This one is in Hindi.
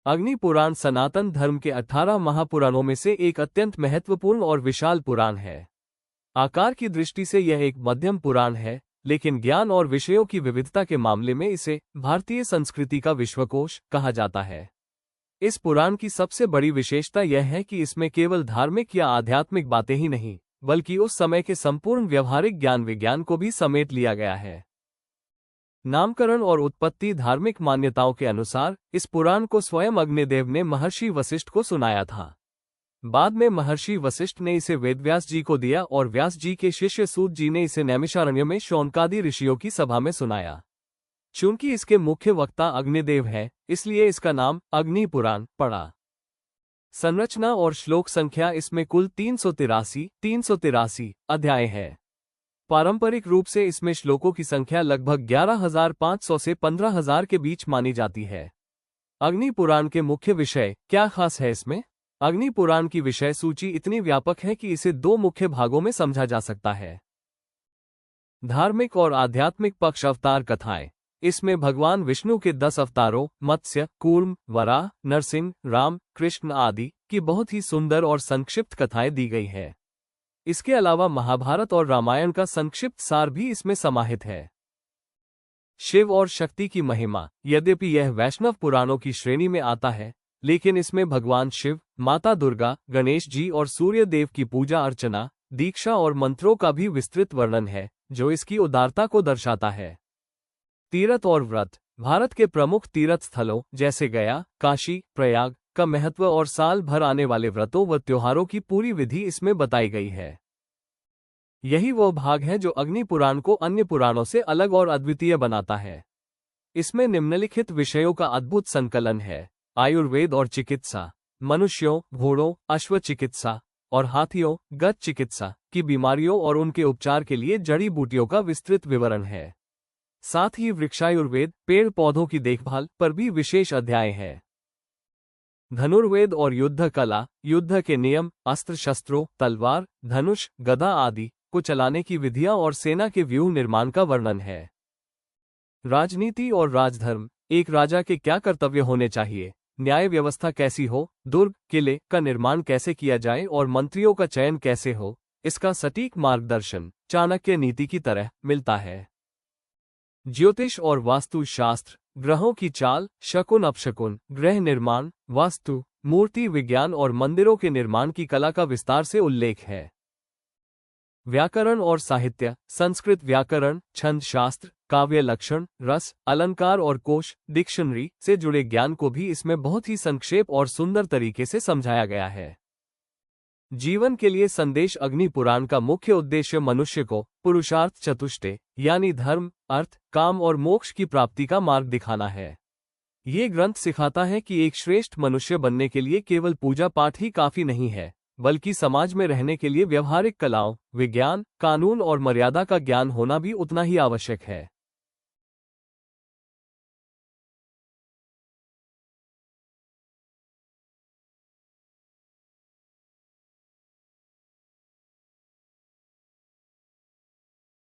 अग्नि पुराण सनातन धर्म के 18 महापुराणों में से एक अत्यंत महत्वपूर्ण और विशाल पुराण है। आकार की दृष्टि से यह एक मध्यम पुराण है, लेकिन ज्ञान और विषयों की विविधता के मामले में इसे भारतीय संस्कृति का विश्वकोश कहा जाता है। इस पुराण की सबसे बड़ी विशेषता यह है कि इसमें केवल धार्मिक या आध्यात्मिक बातें ही नहीं, बल्कि उस समय के संपूर्ण व्यवहारिक ज्ञान विज्ञान को भी समेट लिया गया है। नामकरण और उत्पत्ति धार्मिक मान्यताओं के अनुसार इस पुराण को स्वयं अग्निदेव ने महर्षि वशिष्ठ को सुनाया था। बाद में महर्षि वशिष्ठ ने इसे वेदव्यास जी को दिया और व्यास जी के शिष्य सूत जी ने इसे नैमिषारण्य में शौनकादि ऋषियों की सभा में सुनाया। चूंकि इसके मुख्य वक्ता अग्निदेव है, इसलिए इसका नाम अग्नि पुराण पड़ा। संरचना और श्लोक संख्या इसमें कुल 383 अध्याय है। पारंपरिक रूप से इसमें श्लोकों की संख्या लगभग 11,500 से 15,000 के बीच मानी जाती है। अग्नि पुराण के मुख्य विषय क्या खास है इसमें? अग्नि पुराण की विषय सूची इतनी व्यापक है कि इसे दो मुख्य भागों में समझा जा सकता है। धार्मिक और आध्यात्मिक पक्ष अवतार कथाएं। इसमें भगवान विष्णु के 10 अवतारों मत्स्य, कूर्म, वराह, नरसिंह, राम, कृष्ण आदि की बहुत ही सुंदर और संक्षिप्त कथाएं दी गई है। इसके अलावा महाभारत और रामायण का संक्षिप्त सार भी इसमें समाहित है। शिव और शक्ति की महिमा। यद्यपि यह वैष्णव पुराणों की श्रेणी में आता है, लेकिन इसमें भगवान शिव, माता दुर्गा, गणेश जी और सूर्य देव की पूजा अर्चना, दीक्षा और मंत्रों का भी विस्तृत वर्णन है, जो इसकी उदारता को दर्शाता है। तीर्थ और व्रत। भारत के प्रमुख तीर्थ स्थलों जैसे गया, काशी, प्रयाग का महत्व और साल भर आने वाले व्रतों व त्योहारों की पूरी विधि इसमें बताई गई है। यही वो भाग है जो अग्नि पुराण को अन्य पुराणों से अलग और अद्वितीय बनाता है। इसमें निम्नलिखित विषयों का अद्भुत संकलन है। आयुर्वेद और चिकित्सा, मनुष्यों, घोड़ों, अश्व चिकित्सा और हाथियों, गज चिकित्सा की बीमारियों और उनके उपचार के लिए जड़ी बूटियों का विस्तृत विवरण है। साथ ही वृक्षायुर्वेद, पेड़ पौधों की देखभाल पर भी विशेष अध्याय है। धनुर्वेद और युद्ध कला, युद्ध के नियम, अस्त्र शस्त्रों, तलवार, धनुष, गदा आदि को चलाने की विधियां और सेना के व्यूह निर्माण का वर्णन है। राजनीति और राजधर्म। एक राजा के क्या कर्तव्य होने चाहिए, न्याय व्यवस्था कैसी हो, दुर्ग किले का निर्माण कैसे किया जाए और मंत्रियों का चयन कैसे हो, इसका सटीक मार्गदर्शन चाणक्य नीति की तरह मिलता है। ज्योतिष और वास्तु शास्त्र। ग्रहों की चाल, शकुन अपशकुन, ग्रह निर्माण, वास्तु, मूर्ति विज्ञान और मंदिरों के निर्माण की कला का विस्तार से उल्लेख है। व्याकरण और साहित्य। संस्कृत व्याकरण, छंद शास्त्र, काव्य लक्षण, रस, अलंकार और कोश, डिक्शनरी से जुड़े ज्ञान को भी इसमें बहुत ही संक्षेप और सुंदर तरीके से समझाया गया है। जीवन के लिए संदेश। अग्नि पुराण का मुख्य उद्देश्य मनुष्य को पुरुषार्थ चतुष्टय यानी धर्म, अर्थ, काम और मोक्ष की प्राप्ति का मार्ग दिखाना है। ये ग्रंथ सिखाता है कि एक श्रेष्ठ मनुष्य बनने के लिए केवल पूजा पाठ ही काफी नहीं है, बल्कि समाज में रहने के लिए व्यवहारिक कलाओं, विज्ञान, कानून और मर्यादा का ज्ञान होना भी उतना ही आवश्यक है।